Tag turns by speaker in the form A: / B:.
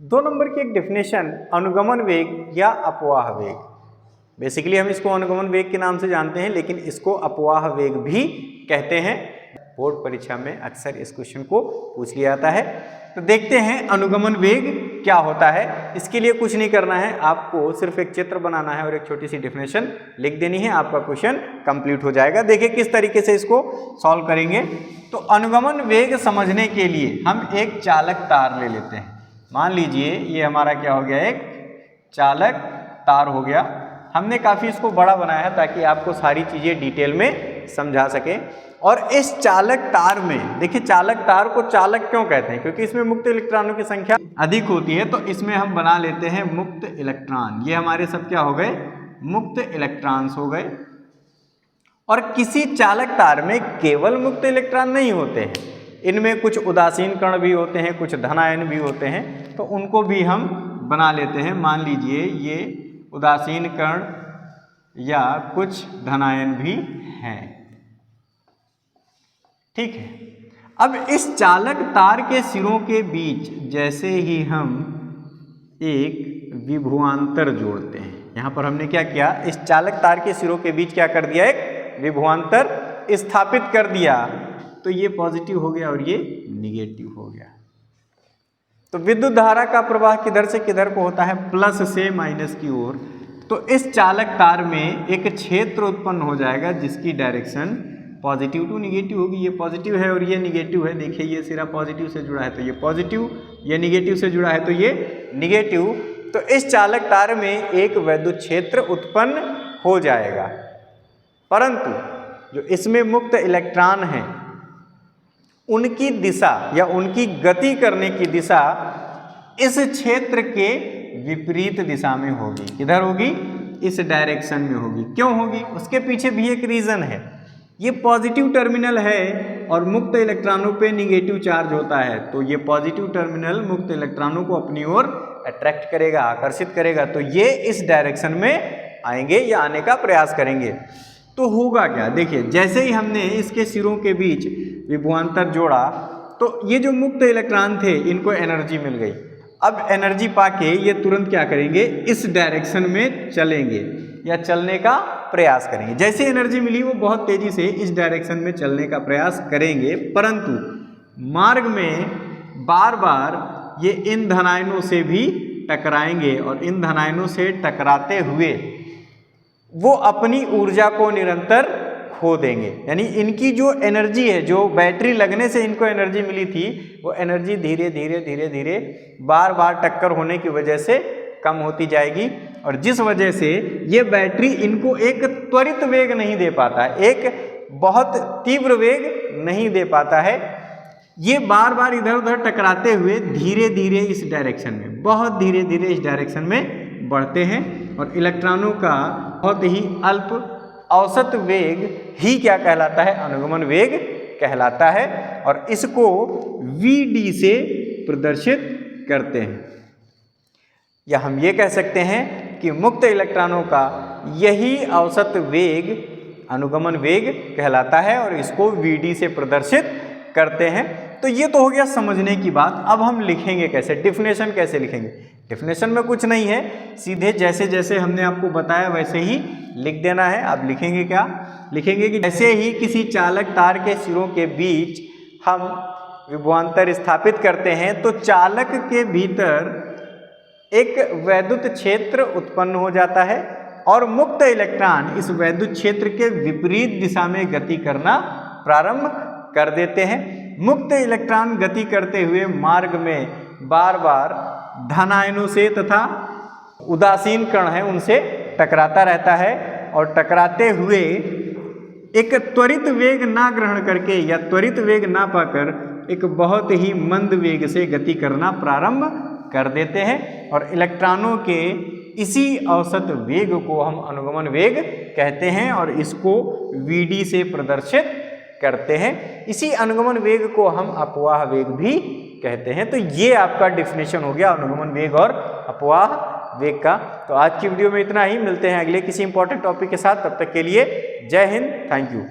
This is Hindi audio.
A: 2 नंबर की एक डेफिनेशन अनुगमन वेग या अपवाह वेग। बेसिकली हम इसको अनुगमन वेग के नाम से जानते हैं, लेकिन इसको अपवाह वेग भी कहते हैं। बोर्ड परीक्षा में अक्सर इस क्वेश्चन को पूछ लिया जाता है। तो देखते हैं अनुगमन वेग क्या होता है। इसके लिए कुछ नहीं करना है, आपको सिर्फ एक चित्र बनाना है और एक छोटी सी डेफिनेशन लिख देनी है, आपका क्वेश्चन कंप्लीट हो जाएगा। देखिए किस तरीके से इसको सॉल्व करेंगे। तो अनुगमन वेग समझने के लिए हम एक चालक तार ले लेते हैं। मान लीजिए ये हमारा क्या हो गया, एक चालक तार हो गया। हमने काफ़ी इसको बड़ा बनाया है ताकि आपको सारी चीज़ें डिटेल में समझा सके। और इस चालक तार में देखिए, चालक तार को चालक क्यों कहते हैं, क्योंकि इसमें मुक्त इलेक्ट्रॉनों की संख्या अधिक होती है। तो इसमें हम बना लेते हैं मुक्त इलेक्ट्रॉन। ये हमारे सब क्या हो गए, मुक्त इलेक्ट्रॉन्स हो गए। और किसी चालक तार में केवल मुक्त इलेक्ट्रॉन नहीं होते हैं, इनमें कुछ उदासीन कण भी होते हैं, कुछ धनायन भी होते हैं। तो उनको भी हम बना लेते हैं। मान लीजिए ये उदासीन कण या कुछ धनायन भी हैं, ठीक है। अब इस चालक तार के सिरों के बीच जैसे ही हम एक विभवांतर जोड़ते हैं, यहाँ पर हमने क्या किया, इस चालक तार के सिरों के बीच क्या कर दिया, एक विभवांतर स्थापित कर दिया। तो ये पॉजिटिव हो गया और ये निगेटिव हो गया। तो विद्युत धारा का प्रवाह किधर से किधर को होता है, प्लस से माइनस की ओर। तो इस चालक तार में एक क्षेत्र उत्पन्न हो जाएगा जिसकी डायरेक्शन पॉजिटिव टू निगेटिव होगी। ये पॉजिटिव है और ये निगेटिव है। देखिए ये सिरा पॉजिटिव से जुड़ा है तो ये पॉजिटिव, ये निगेटिव से जुड़ा है तो ये निगेटिव। तो इस चालक तार में एक विद्युत क्षेत्र उत्पन्न हो जाएगा। परंतु जो इसमें मुक्त इलेक्ट्रॉन हैं उनकी दिशा या उनकी गति करने की दिशा इस क्षेत्र के विपरीत दिशा में होगी। किधर होगी, इस डायरेक्शन में होगी। क्यों होगी, उसके पीछे भी एक रीजन है। ये पॉजिटिव टर्मिनल है और मुक्त इलेक्ट्रॉनों पे निगेटिव चार्ज होता है, तो ये पॉजिटिव टर्मिनल मुक्त इलेक्ट्रॉनों को अपनी ओर अट्रैक्ट करेगा, आकर्षित करेगा। तो ये इस डायरेक्शन में आएंगे या आने का प्रयास करेंगे। तो होगा क्या, देखिए जैसे ही हमने इसके सिरों के बीच विभवांतर जोड़ा तो ये जो मुक्त इलेक्ट्रॉन थे इनको एनर्जी मिल गई। अब एनर्जी पाके ये तुरंत क्या करेंगे, इस डायरेक्शन में चलेंगे या चलने का प्रयास करेंगे। जैसे एनर्जी मिली वो बहुत तेजी से इस डायरेक्शन में चलने का प्रयास करेंगे। परंतु मार्ग में बार बार ये इन धनायनों से भी टकराएंगे और इन धनायनों से टकराते हुए वो अपनी ऊर्जा को निरंतर खो देंगे। यानी इनकी जो एनर्जी है, जो बैटरी लगने से इनको एनर्जी मिली थी, वो एनर्जी धीरे धीरे धीरे धीरे बार बार टक्कर होने की वजह से कम होती जाएगी। और जिस वजह से ये बैटरी इनको एक त्वरित वेग नहीं दे पाता है, एक बहुत तीव्र वेग नहीं दे पाता है। ये बार बार इधर उधर टकराते हुए धीरे धीरे इस डायरेक्शन में, बहुत धीरे धीरे इस डायरेक्शन में बढ़ते हैं। और इलेक्ट्रॉनों का बहुत ही अल्प औसत वेग ही क्या कहलाता है, अनुगमन वेग कहलाता है। और इसको Vd से प्रदर्शित करते हैं। या हम ये कह सकते हैं कि मुक्त इलेक्ट्रॉनों का यही औसत वेग अनुगमन वेग कहलाता है और इसको Vd से प्रदर्शित करते हैं। तो ये तो हो गया समझने की बात। अब हम लिखेंगे कैसे, डेफिनेशन कैसे लिखेंगे। डेफिनेशन में कुछ नहीं है, सीधे जैसे जैसे हमने आपको बताया वैसे ही लिख देना है। अब लिखेंगे क्या, लिखेंगे कि जैसे ही किसी चालक तार के सिरों के बीच हम विभवांतर स्थापित करते हैं तो चालक के भीतर एक वैद्युत क्षेत्र उत्पन्न हो जाता है और मुक्त इलेक्ट्रॉन इस वैद्युत क्षेत्र के विपरीत दिशा में गति करना प्रारंभ कर देते हैं। मुक्त इलेक्ट्रॉन गति करते हुए मार्ग में बार बार धनायनों से तथा उदासीन कण हैं उनसे टकराता रहता है और टकराते हुए एक त्वरित वेग ना ग्रहण करके या त्वरित वेग ना पाकर एक बहुत ही मंद वेग से गति करना प्रारंभ कर देते हैं। और इलेक्ट्रॉनों के इसी औसत वेग को हम अनुगमन वेग कहते हैं और इसको Vd से प्रदर्शित करते हैं। इसी अनुगमन वेग को हम अपवाह वेग भी कहते हैं। तो ये आपका डेफिनेशन हो गया अनुगमन वेग और अपवाह वेग का। तो आज की वीडियो में इतना ही, मिलते हैं अगले किसी इंपॉर्टेंट टॉपिक के साथ। तब तक के लिए जय हिंद, थैंक यू।